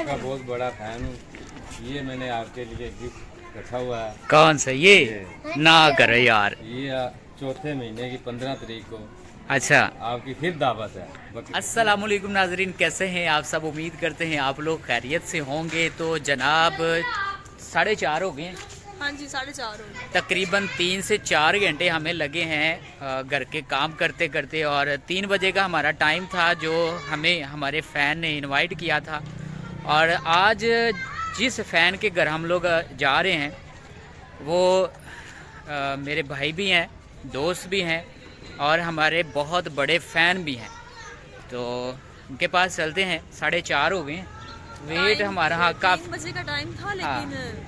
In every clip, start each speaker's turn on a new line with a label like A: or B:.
A: आपका बहुत बड़ा फैन हूँ। ये मैंने आपके लिए गिफ्ट रखा हुआ है।
B: कौन सा ये? ना करो यार।
A: ये चौथे महीने की 15 तारीख को
B: अच्छा।
A: आपकी फिर दावत है।
B: अस्सलामुअलैकुम नाजरीन, कैसे हैं आप सब? उम्मीद करते हैं आप लोग खैरियत से होंगे। तो जनाब 4:30 हो गए।
C: हाँ जी, 4:30 हो गए।
B: तकरीबन 3 से 4 घंटे हमें लगे हैं घर के काम करते करते, और 3 बजे का हमारा टाइम था जो हमें हमारे फ़ैन ने इनवाइट किया था। और आज जिस फ़ैन के घर हम लोग जा रहे हैं वो मेरे भाई भी हैं, दोस्त भी हैं और हमारे बहुत बड़े फ़ैन भी हैं। तो उनके पास चलते हैं। 4:30 हो गए। वेट हमारा, हाँ,
C: 3 बजे का टाइम था, लेकिन
B: हाँ,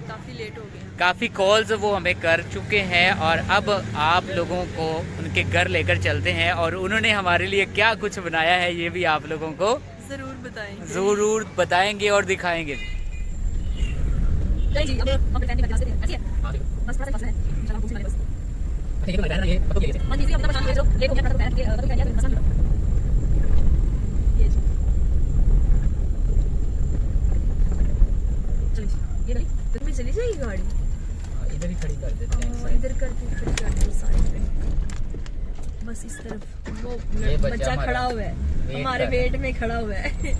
C: काफ़ी लेट हो गया।
B: काफ़ी कॉल्स वो हमें कर चुके हैं और अब आप लोगों को उनके घर लेकर चलते हैं और उन्होंने हमारे लिए क्या कुछ बनाया है ये भी आप लोगों को ज़रूर बताएंगे और दिखाएंगे।
C: चली जाएगी गाड़ी,
B: इधर ही खड़ी कर देते हैं।
C: इधर करके खड़ी कर दो साइड पे। बस इस तरफ वो बच्चा खड़ा हुआ है, हमारे वेट में खड़ा हुआ है।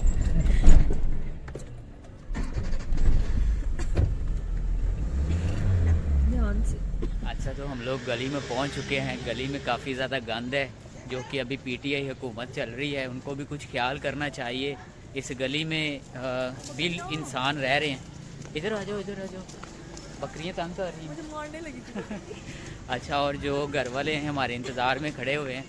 C: ध्यान से।
B: अच्छा, तो हम लोग गली में पहुंच चुके हैं। गली में काफ़ी ज़्यादा गंद है, जो कि अभी पीटीआई हुकूमत चल रही है, उनको भी कुछ ख्याल करना चाहिए। इस गली में भी इंसान रह रहे हैं। इधर आ जाओ, इधर आ जाओ, बकरियाँ तंग कर रही हैं।
C: मुझे मारने लगी थी।
B: अच्छा, और जो घर वाले हैं हमारे इंतज़ार में खड़े हुए हैं।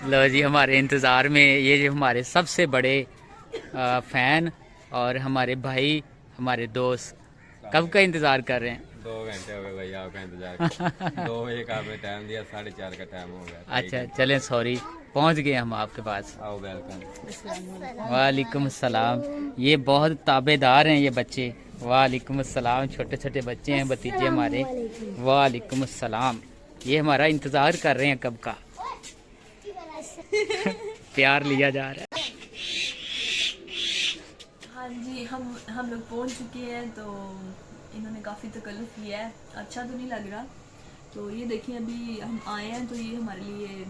B: लो जी, हमारे इंतज़ार में ये जो हमारे सबसे बड़े फ़ैन और हमारे भाई, हमारे दोस्त कब का इंतज़ार कर रहे हैं।
A: 2 घंटे हो गए भाई आपका इंतजार। 2 बजे का आपने टाइम दिया, 4:30 का टाइम हो गया।
B: अच्छा चलें, सॉरी, पहुंच गए हम आपके पास।
A: आओ, वेलकम।
B: वालेकुम अस्सलाम। ये बहुत ताबेदार हैं ये बच्चे। वालेकुम अस्सलाम। छोटे छोटे बच्चे हैं, भतीजे हमारे। वालेकुम अस्सलाम। ये हमारा इंतज़ार कर रहे हैं कब का। प्यार लिया जा रहा है।
C: हाँ जी, हम लोग पहुंच चुके हैं। तो इन्होंने काफ़ी तकल्लुफ़ किया है, अच्छा तो नहीं लग रहा। तो ये देखिए, अभी हम आए हैं तो ये हमारे लिए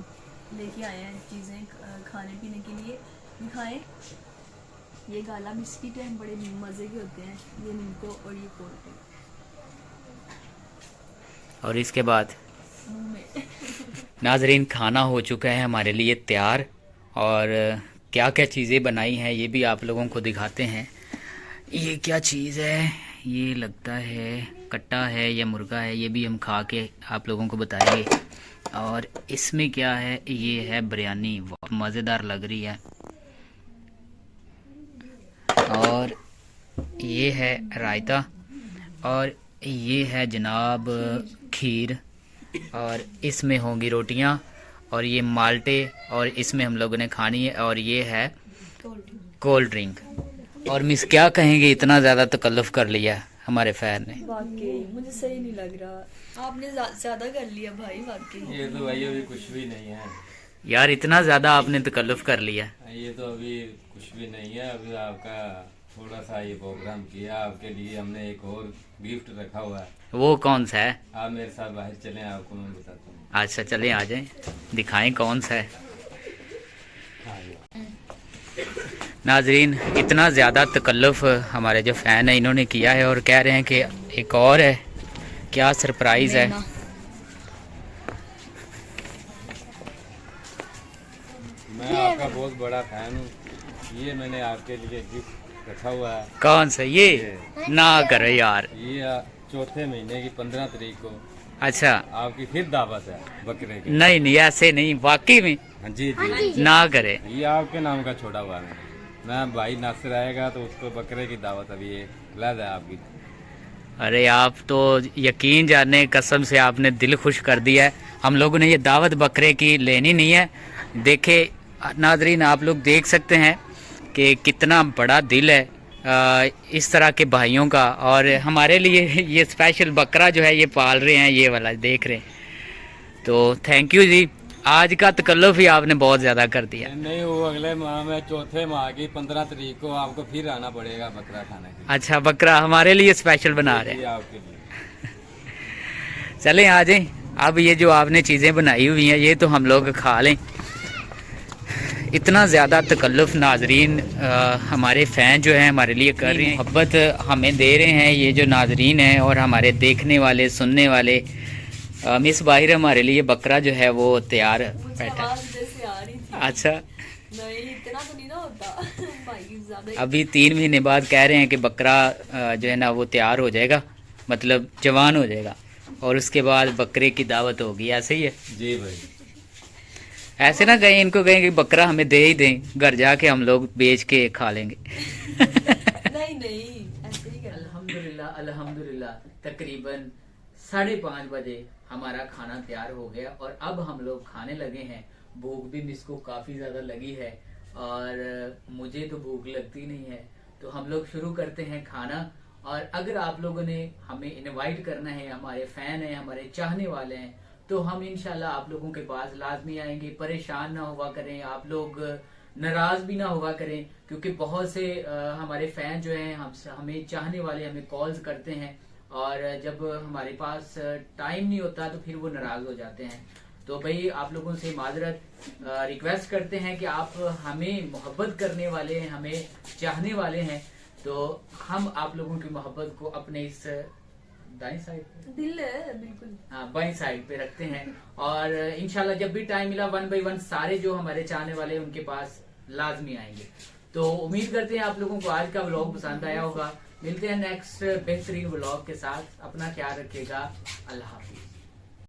C: लेके आए हैं चीज़ें खाने पीने के लिए। दिखाएं, ये गाला बिस्किट है, बड़े मज़े के होते हैं। ये निम्को और ये कोल्ड ड्रिंक।
B: और इसके बाद
C: मुंह में।
B: नाजरीन, खाना हो चुका है हमारे लिए तैयार, और क्या क्या चीज़ें बनाई हैं ये भी आप लोगों को दिखाते हैं। ये क्या चीज़ है? ये लगता है कट्टा है या मुर्गा है, ये भी हम खा के आप लोगों को बताएंगे। और इसमें क्या है? ये है बिरयानी, बहुत मज़ेदार लग रही है। और ये है रायता, और ये है जनाब खीर, और इसमें होंगी रोटियां, और ये माल्टे, और इसमें हम लोगों ने खानी है। और ये है कोल्ड ड्रिंक। और मिस क्या कहेंगे, इतना ज़्यादा तकल्लुफ़ कर लिया हमारे फ़ैन ने।
C: वाकई मुझे सही नहीं लग रहा, आपने ज़्यादा कर लिया भाई। वाकई
A: ये तो भाई अभी कुछ भी नहीं है
B: यार, इतना ज़्यादा आपने तकल्लुफ़ कर लिया।
A: ये तो अभी कुछ भी नहीं है। अभी आपका थोड़ा सा ये प्रोग्राम किया, आपके लिए हमने एक और गिफ्ट रखा हुआ है।
B: वो कौन सा है?
A: आप मेरे साथ बाहर चलें, आपको मैं बताता हूँ।
B: अच्छा चलें, आ जाएं, दिखाएं कौन सा है। नाजरीन, इतना ज़्यादा तकल्लुफ़ हमारे जो फ़ैन है इन्होंने किया है, और कह रहे हैं कि एक और है। क्या सरप्राइज़ है।
A: मैं आपका बहुत बड़ा फैन हूँ। ये मैंने आपके लिए गिफ्ट रखा हुआ है।
B: कौन सा ये? ना करो यार।
A: ये चौथे महीने की 15 तारीख को
B: अच्छा,
A: आपकी फिर दावत है बकरे की।
B: नहीं नहीं, ऐसे नहीं, वाकई में
A: हाँ जी जी,
B: ना करे।
A: ये आपके नाम का छोड़ा हुआ है। मैं भाई नासिर आएगा तो उसको बकरे की दावत अभी ये लाद है आपकी।
B: अरे आप तो यकीन जाने, कसम से आपने दिल खुश कर दिया है। हम लोगों ने ये दावत बकरे की लेनी नहीं है। देखे नाजरीन, आप लोग देख सकते हैं कि कितना बड़ा दिल है इस तरह के भाइयों का, और हमारे लिए ये स्पेशल बकरा जो है ये पाल रहे हैं, ये वाला देख रहे हैं। तो थैंक यू जी, आज का तकल्लुफ ही आपने बहुत ज्यादा कर दिया।
A: नहीं, वो अगले माह में, चौथे माह की 15 तारीख को आपको फिर आना पड़ेगा बकरा खाने के लिए।
B: अच्छा, बकरा हमारे लिए स्पेशल बना रहे
A: जी,
B: हैं।
A: आपके लिए।
B: चलें आ जाएं। अब ये जो आपने चीज़ें बनाई हुई हैं ये तो हम लोग खा लें। इतना ज़्यादा तकल्लुफ नाजरीन हमारे फ़ैन जो हैं हमारे लिए कर रहे हैं, मोहब्बत हमें दे रहे हैं ये जो नाजरीन हैं और हमारे देखने वाले सुनने वाले। मिस बाहिर हमारे लिए बकरा जो है वो तैयार
C: मुझे
B: बैठा।
C: आवाज जैसे आ रही थी।
B: अच्छा,
C: नहीं इतना तो नहीं ना होता भाई, ज्यादा।
B: अभी 3 महीने बाद कह रहे हैं कि बकरा जो है ना वो तैयार हो जाएगा, मतलब जवान हो जाएगा, और उसके बाद बकरे की दावत होगी। ऐसे ही है
A: जी भाई।
B: ऐसे ना कहीं इनको कहें कि बकरा हमें दे ही दें, घर जाके हम लोग बेच के खा लेंगे।
C: नहीं नहीं ऐसे ही करना।
B: अल्हम्दुलिल्लाह अल्हम्दुलिल्लाह तकरीबन 5:30 बजे हमारा खाना तैयार हो गया और अब हम लोग खाने लगे हैं। भूख भी मिसको काफ़ी ज़्यादा लगी है और मुझे तो भूख लगती नहीं है, तो हम लोग शुरू करते हैं खाना। और अगर आप लोगों ने हमें इनवाइट करना है, हमारे फ़ैन हैं, हमारे चाहने वाले हैं, तो हम इंशाल्लाह आप लोगों के पास लाजमी आएंगे। परेशान ना हुआ करें, आप लोग नाराज भी ना हुआ करें, क्योंकि बहुत से हमारे फैन जो हैं हमें चाहने वाले हमें कॉल्स करते हैं और जब हमारे पास टाइम नहीं होता तो फिर वो नाराज हो जाते हैं। तो भाई आप लोगों से माजरत रिक्वेस्ट करते हैं कि आप हमें मोहब्बत करने वाले हैं, हमें चाहने वाले हैं, तो हम आप लोगों की मोहब्बत को अपने इस दाएं साइड पे,
C: दिल है बिल्कुल,
B: हाँ बाएं साइड पे रखते हैं। और इंशाल्लाह जब भी टाइम मिला 1 बाय 1 सारे जो हमारे चाहने वाले हैं उनके पास लाजमी आएंगे। तो उम्मीद करते हैं आप लोगों को आज का व्लॉग पसंद आया होगा। मिलते हैं नेक्स्ट बेहतरीन व्लॉग के साथ। अपना ख्याल रखिएगा। अल्लाह हाफिज।